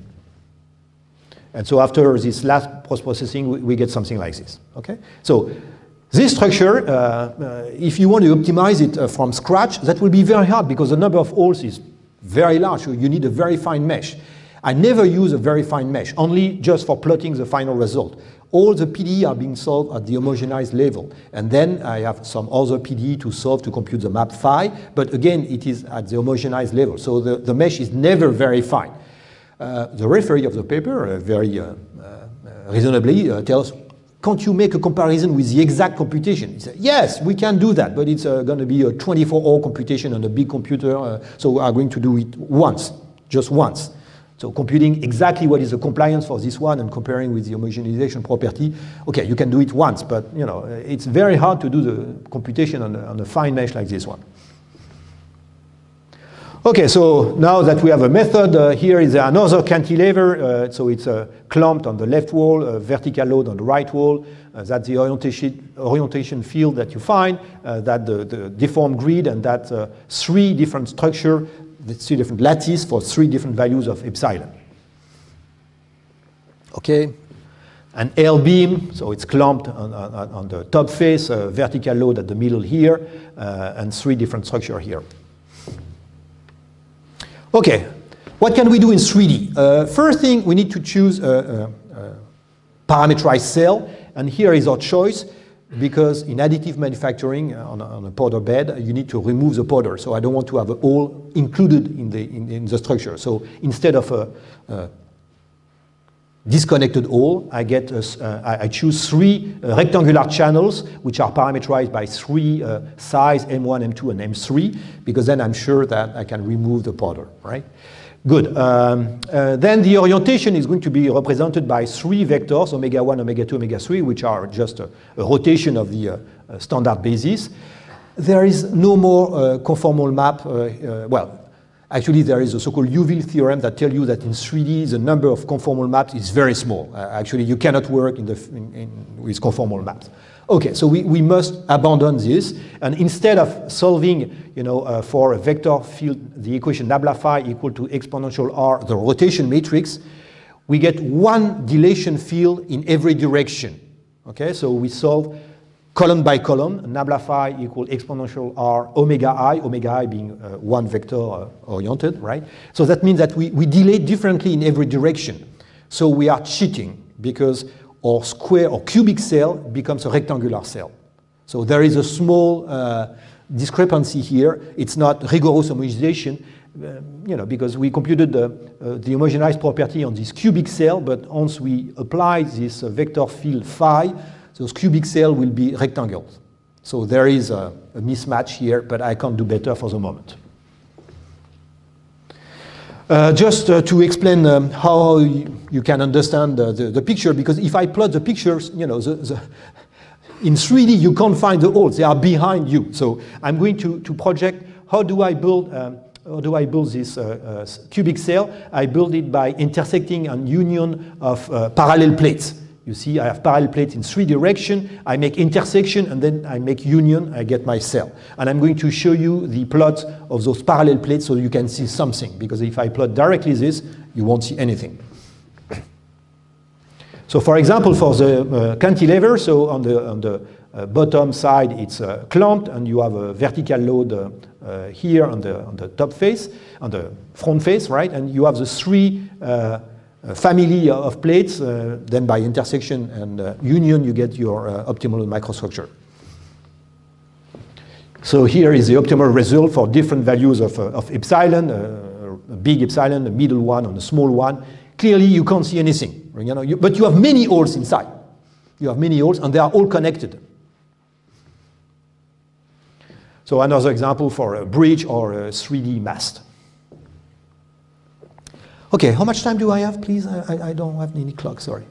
And so after this last post-processing, we get something like this, okay? So this structure, if you want to optimize it from scratch, that will be very hard because the number of holes is very large, so you need a very fine mesh. I never use a very fine mesh, only just for plotting the final result. All the PDE are being solved at the homogenized level. And then I have some other PDE to solve to compute the map phi. But again, it is at the homogenized level. So the mesh is never very fine. The referee of the paper very reasonably tells, can't you make a comparison with the exact computation? He said, yes, we can do that, but it's going to be a 24-hour computation on a big computer. So we are going to do it once, just once. So computing exactly what is the compliance for this one and comparing with the homogenization property. Okay, you can do it once, but it's very hard to do the computation on a fine mesh like this one. Okay, so now that we have a method, here is another cantilever. So it's clamped on the left wall, vertical load on the right wall. That's the orientation field that you find, that the deformed grid, and that 3 different structure, the 3 different lattice for 3 different values of epsilon. Okay, an L beam, so it's clamped on the top face, vertical load at the middle here, and 3 different structure here. Okay, what can we do in 3D? First thing, we need to choose a parametrized cell, and here is our choice. Because in additive manufacturing on a powder bed, you need to remove the powder. So I don't want to have a hole included in the structure. So instead of a disconnected hole, I choose 3 rectangular channels, which are parameterized by 3 size M1, M2, and M3, because then I'm sure that I can remove the powder, right? Good. Then the orientation is going to be represented by 3 vectors, omega 1, omega 2, omega 3, which are just a rotation of the standard basis. There is no more conformal map. Well, actually, there is a so-called Uville theorem that tells you that in 3D, the number of conformal maps is very small. Actually, you cannot work with conformal maps. Okay, so we must abandon this, and instead of solving, for a vector field, the equation nabla phi equal to exponential r, the rotation matrix, we get 1 dilation field in every direction. Okay, so we solve column by column, nabla phi equal exponential r omega I being 1 vector oriented, right? So that means that we delay differently in every direction. So we are cheating because or square or cubic cell becomes a rectangular cell. So there is a small discrepancy here. It's not rigorous homogenization, because we computed the homogenized property on this cubic cell, but once we apply this vector field phi, those cubic cell will be rectangles. So there is a mismatch here, but I can't do better for the moment. Just to explain how you can understand the picture, because if I plot the pictures, you know, in 3D you can't find the holes; they are behind you. So I'm going to project how do I build this cubic cell. I build it by intersecting a union of parallel plates. You see, I have parallel plates in 3 directions. I make intersection, and then I make union. I get my cell. And I'm going to show you the plot of those parallel plates so you can see something. Because if I plot directly this, you won't see anything. So for example, for the cantilever, so on the bottom side, it's clamped, and you have a vertical load here on the top face, on the front face, right? And you have the 3 family of plates, then by intersection and union you get your optimal microstructure. So here is the optimal result for different values of epsilon, a big epsilon, a middle one, and a small one. Clearly you can't see anything, you know, but you have many holes inside. You have many holes and they are all connected. So another example for a bridge or a 3D mast. Okay, how much time do I have, please? I don't have any clock, sorry.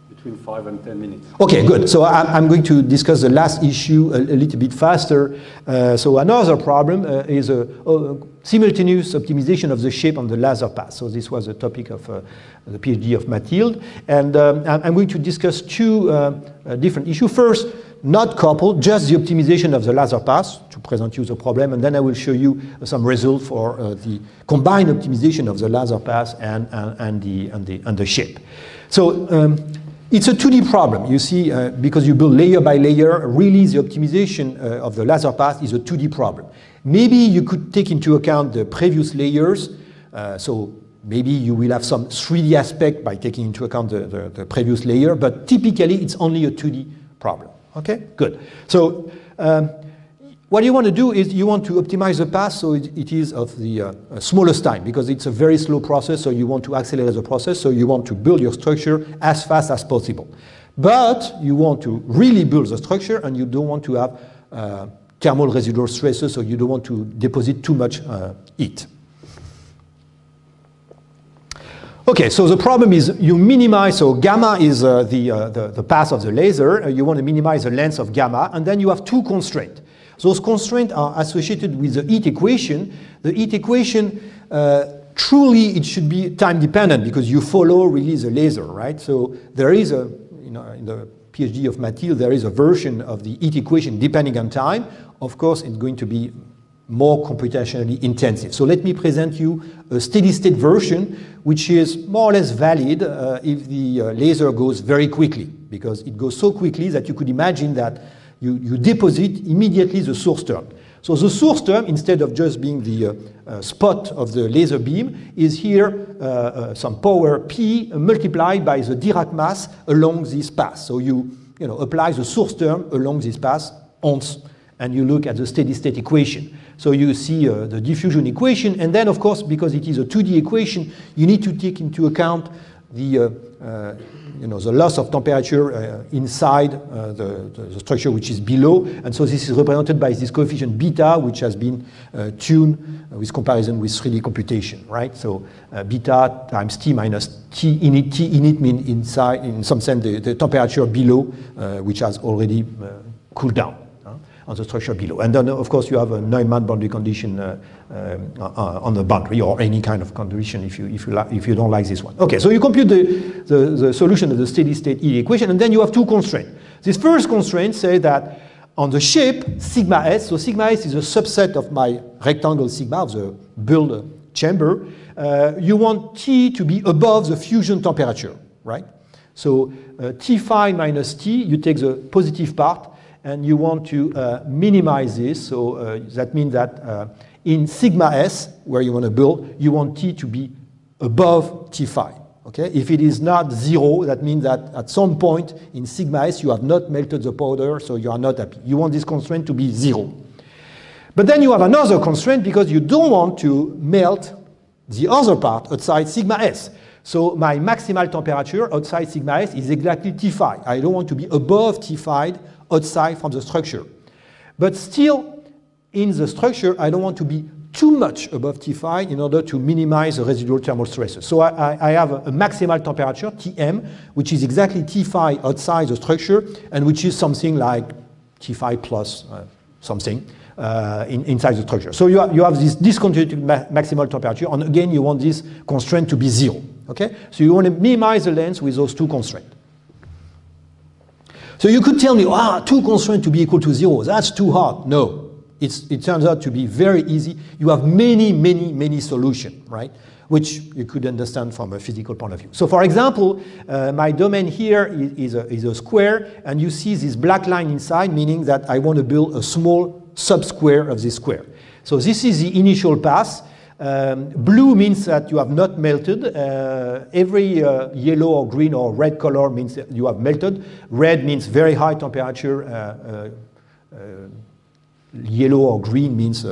Between 5 and 10 minutes. Okay, good. So I'm going to discuss the last issue a little bit faster. So another problem is a simultaneous optimization of the shape on the Lazer path. So this was a topic of the PhD of Mathilde. And I'm going to discuss 2 different issues. First, not coupled, just the optimization of the Lazer path to present you the problem, and then I will show you some results for the combined optimization of the Lazer path and the shape. So it's a 2D problem, you see, because you build layer by layer. Really, the optimization of the Lazer path is a 2D problem. Maybe you could take into account the previous layers, so maybe you will have some 3D aspect by taking into account the previous layer, but typically it's only a 2D problem. Okay, good. So what you want to do is you want to optimize the path so it is of the smallest time, because it's a very slow process, so you want to accelerate the process, so you want to build your structure as fast as possible. But you want to really build the structure, and you don't want to have thermal residual stresses, so you don't want to deposit too much heat. Okay, so the problem is you minimize, so gamma is the path of the laser. You want to minimize the length of gamma, and then you have 2 constraints. Those constraints are associated with the heat equation. The heat equation, truly it should be time dependent because you follow really the laser, right? So there is a, you know, in the PhD of Mathilde, there is a version of the heat equation depending on time. Of course, it's going to be more computationally intensive. So let me present you a steady-state version, which is more or less valid if the laser goes very quickly, because it goes so quickly that you could imagine that you deposit immediately the source term. So the source term, instead of just being the spot of the laser beam, is here some power P multiplied by the Dirac mass along this path. So you apply the source term along this path once, and you look at the steady-state equation. So you see the diffusion equation, and then of course, because it is a 2D equation, you need to take into account the the loss of temperature inside the structure which is below, and so this is represented by this coefficient beta, which has been tuned with comparison with 3D computation, right? So beta times T minus T init means inside, in some sense, the temperature below, which has already cooled down on the structure below. And then, of course, you have a Neumann boundary condition on the boundary, or any kind of condition if you don't like this one. Okay, so you compute the solution of the steady-state heat equation, and then you have 2 constraints. This first constraint says that on the shape, sigma s, so sigma s is a subset of my rectangle sigma of the build chamber, you want T to be above the fusion temperature, right? So T phi minus T, you take the positive part, and you want to minimize this, so that means that in sigma s, where you want to build, you want T to be above T phi. Okay? If it is not 0, that means that at some point in sigma s, you have not melted the powder, so you are not happy. You want this constraint to be 0. But then you have another constraint because you don't want to melt the other part outside sigma s. So my maximal temperature outside sigma s is exactly T phi. I don't want to be above T phi outside from the structure. But still, in the structure, I don't want to be too much above T5 in order to minimize the residual thermal stresses. So I have a maximal temperature, Tm, which is exactly T5 outside the structure, and which is something like T5 plus something inside the structure. So you have this discontinuity maximal temperature, and again, you want this constraint to be 0. Okay? So you want to minimize the length with those two constraints. So you could tell me, 2 constraints to be equal to 0, that's too hard. No. It turns out to be very easy. You have many solutions, right? Which you could understand from a physical point of view. So for example, my domain here is a square, and you see this black line inside, meaning that I want to build a small subsquare of this square. So this is the initial pass. Blue means that you have not melted. Every yellow or green or red color means that you have melted. Red means very high temperature. Yellow or green means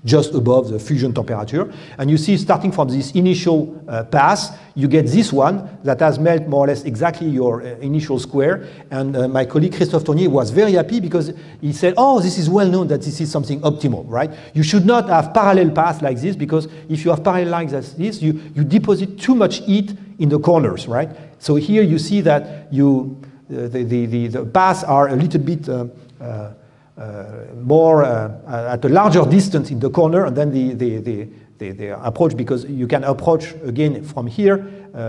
just above the fusion temperature. And you see, starting from this initial pass, you get this one that has melted more or less exactly your initial square. And my colleague Christophe Tournier was very happy because he said, this is well known that this is something optimal, right? You should not have parallel paths like this, because if you have parallel lines like this, you deposit too much heat in the corners, right? So here you see that the paths are a little bit more at a larger distance in the corner, and then the approach, because you can approach again from here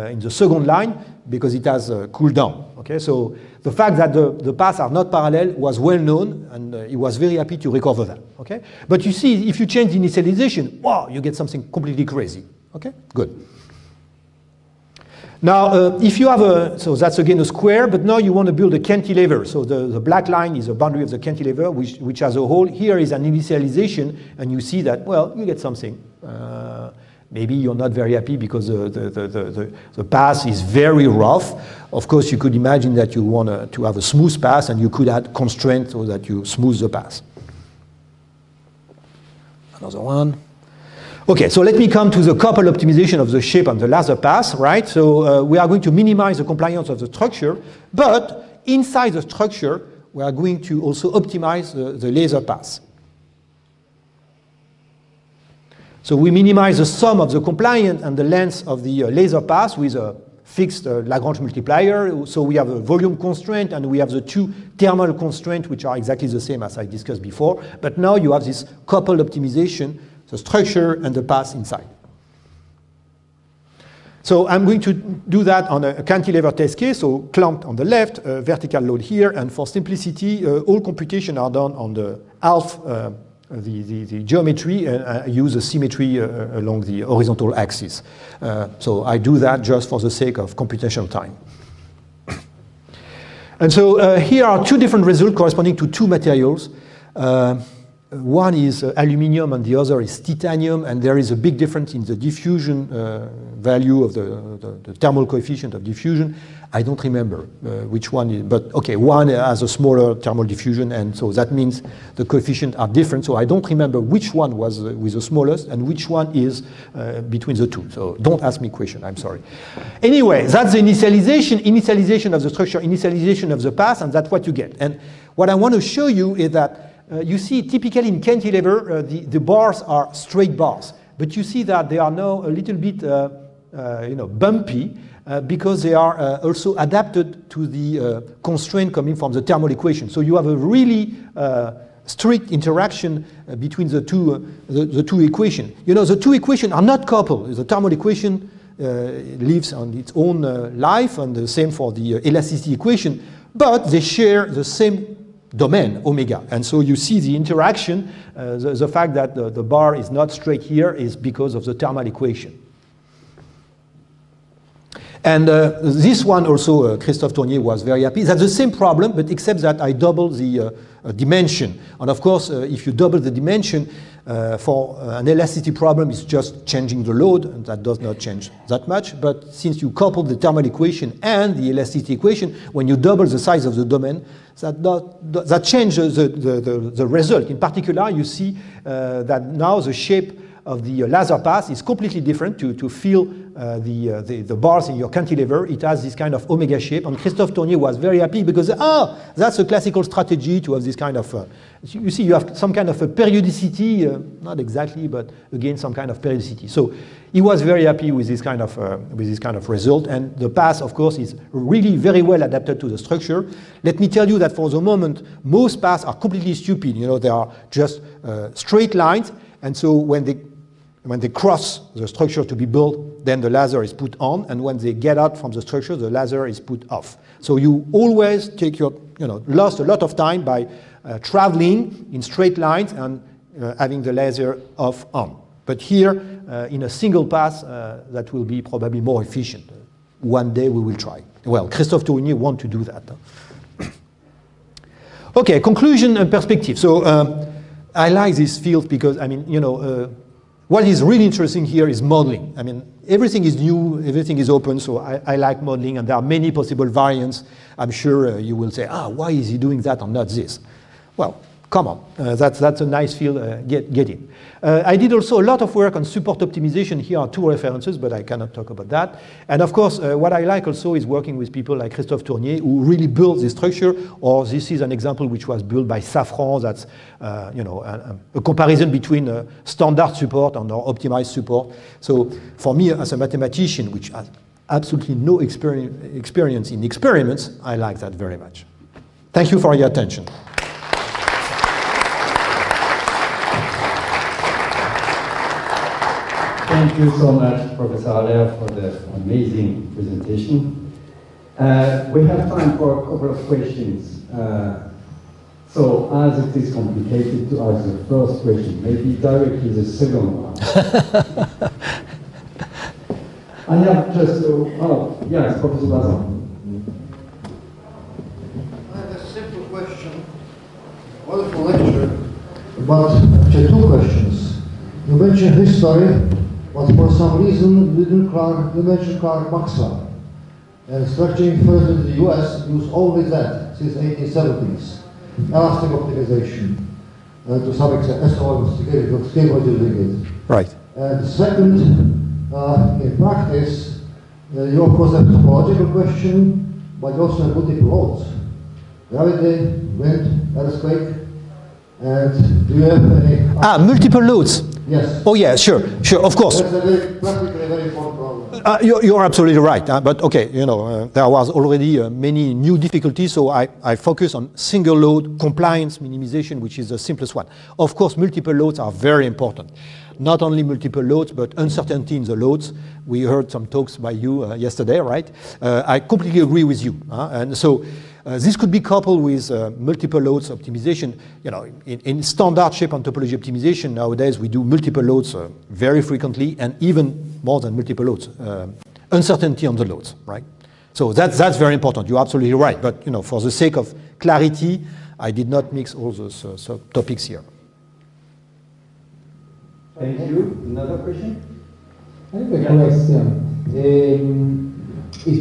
in the second line because it has cooled down. Okay, so the fact that the paths are not parallel was well known, and he was very happy to recover that. Okay, but you see, if you change the initialization, wow, you get something completely crazy. Okay, good. Now, if you have so that's again a square, but now you want to build a cantilever. So the black line is the boundary of the cantilever, which has a hole. Here is an initialization, and you see that, well, you get something. Maybe you're not very happy because the path is very rough. Of course, you could imagine that you want to have a smooth path, and you could add constraints so that you smooth the path. Another one. Okay, so let me come to the couple optimization of the shape and the laser path, right? So we are going to minimize the compliance of the structure, but inside the structure, we are going to also optimize the laser path. So we minimize the sum of the compliant and the length of the laser path with a fixed Lagrange multiplier. So we have a volume constraint, and we have the two thermal constraints, which are exactly the same as I discussed before. But now you have this coupled optimization, the structure and the path inside. So I'm going to do that on a cantilever test case, so clamped on the left, vertical load here, and for simplicity, all computation are done on the half, the geometry, and I use a symmetry along the horizontal axis. So I do that just for the sake of computational time. And so here are two different results corresponding to two materials. One is aluminium and the other is titanium, and there is a big difference in the diffusion value of the thermal coefficient of diffusion. I don't remember which one is, but okay, one has a smaller thermal diffusion, and so that means the coefficients are different. So I don't remember which one was with the smallest and which one is between the two. So don't ask me question, I'm sorry. Anyway, that's the initialization of the structure, initialization of the path, and that's what you get. And what I want to show you is that you see, typically in cantilever, the bars are straight bars, but you see that they are now a little bit, bumpy because they are also adapted to the constraint coming from the thermal equation. So you have a really strict interaction between the two equations. You know, the two equations are not coupled. The thermal equation lives on its own life, and the same for the elasticity equation, but they share the same domain, omega. And so you see the interaction, the fact that the bar is not straight here is because of the thermal equation. And this one also, Christophe Tournier was very happy. That's the same problem, but except that I doubled the dimension. And of course, if you double the dimension, for an elasticity problem, it's just changing the load, and that does not change that much. But since you couple the thermal equation and the elasticity equation, when you double the size of the domain, that changes the result. In particular, you see that now the shape of the laser path is completely different to feel the bars in your cantilever. It has this kind of omega shape, and Christophe Tournier was very happy because, that's a classical strategy to have this kind of, you see, you have some kind of a periodicity, not exactly, but again, some kind of periodicity. So he was very happy with this kind of result, and the path, of course, is really very well adapted to the structure. Let me tell you that for the moment, most paths are completely stupid. You know, they are just straight lines, and so when they cross the structure to be built, then the laser is put on, and when they get out from the structure, the laser is put off. So you always take your, lost a lot of time by traveling in straight lines and having the laser off on. But here, in a single pass, that will be probably more efficient. One day we will try. Well, Christophe Tournier want to do that. Okay, conclusion and perspective. So I like this field because, I mean, what is really interesting here is modeling. I mean, everything is new, everything is open, so I like modeling, and there are many possible variants. I'm sure you will say, why is he doing that and not this? Well, come on, that's a nice field, get in. I did also a lot of work on support optimization. Here are 2 references, but I cannot talk about that. And of course, what I like also is working with people like Christophe Tournier, who really built this structure, or this is an example which was built by Safran. That's a comparison between standard support and our optimized support. So for me, as a mathematician, which has absolutely no experience in experiments, I like that very much. Thank you for your attention. Thank you so much, Professor Allaire, for the amazing presentation. We have time for a couple of questions. So, as it is complicated to ask the first question, maybe directly the second one. I have just, yes, Professor Bazin. I have a simple question. Wonderful lecture, but actually 2 questions. You mentioned history, but for some reason you mentioned Karl Maxwell. And structuring first in the US used only that since 1870s. Elastic optimization. To some extent, SOM was using it. Right. And second, in practice, you of course have topological question, but you also have multiple loads. Gravity, wind, earthquake, and do you have any... multiple loads. Yes. Oh yeah, sure, of course. That's a practically very important problem. You're absolutely right, but okay, there was already many new difficulties, so I focus on single load compliance minimization, which is the simplest one. Of course, multiple loads are very important. Not only multiple loads, but uncertainty in the loads. We heard some talks by you yesterday, right? I completely agree with you, and so this could be coupled with multiple loads optimization. In standard shape and topology optimization nowadays, we do multiple loads very frequently, and even more than multiple loads. Uncertainty on the loads, right? So that's very important. You're absolutely right. But for the sake of clarity, I did not mix all those topics here. Thank you. Another question? I have a question.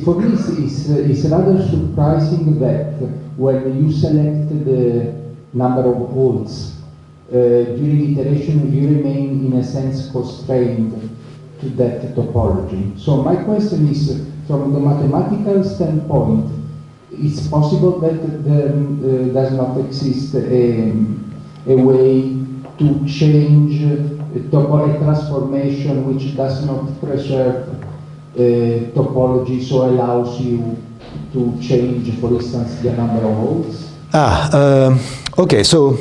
For me, it's rather surprising that when you select the number of holes during iteration, you remain in a sense constrained to that topology. So my question is, from the mathematical standpoint, it's possible that there does not exist a way to change a transformation which does not preserve topology, so allows you to change, for instance, the number of holes? Okay, so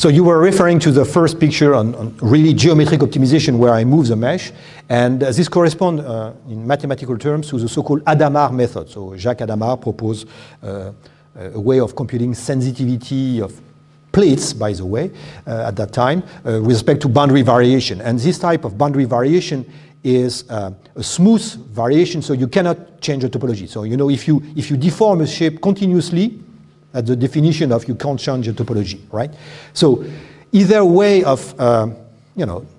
you were referring to the first picture on really geometric optimization where I move the mesh, and this corresponds in mathematical terms to the so-called Hadamard method. So Jacques Hadamard proposed a way of computing sensitivity of plates, by the way, at that time, with respect to boundary variation. And this type of boundary variation is a smooth variation, so you cannot change the topology. So if you deform a shape continuously, that's the definition of you can't change the topology, right? So either way of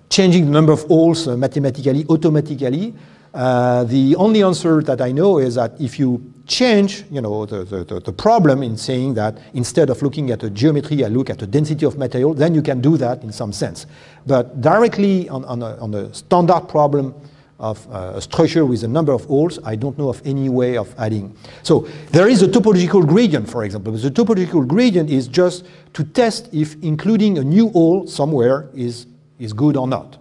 changing the number of holes mathematically, automatically, The only answer that I know is that if you change, the problem in saying that instead of looking at a geometry, I look at the density of material, then you can do that in some sense. But directly on a standard problem of a structure with a number of holes, I don't know of any way of adding. So there is a topological gradient, for example. The topological gradient is just to test if including a new hole somewhere is good or not.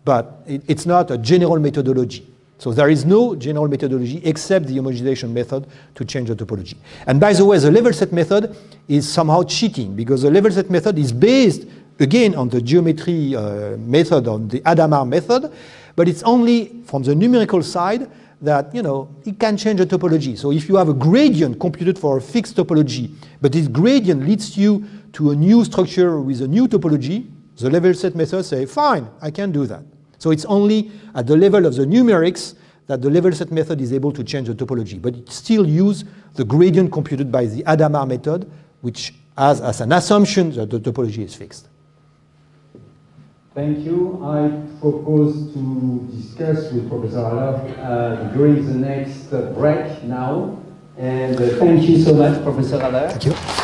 But it's not a general methodology. So there is no general methodology except the homogenization method to change the topology. And by the way, the level set method is somehow cheating because the level set method is based, again, on the geometry method, on the Hadamard method, but it's only from the numerical side that, it can change the topology. So if you have a gradient computed for a fixed topology, but this gradient leads you to a new structure with a new topology, the level set method say, fine, I can do that. So it's only at the level of the numerics that the level set method is able to change the topology. But it still uses the gradient computed by the Hadamard method, which has as an assumption that the topology is fixed. Thank you. I propose to discuss with Professor Allaire during the next break now. And thank you so much, Professor Allaire. Thank you.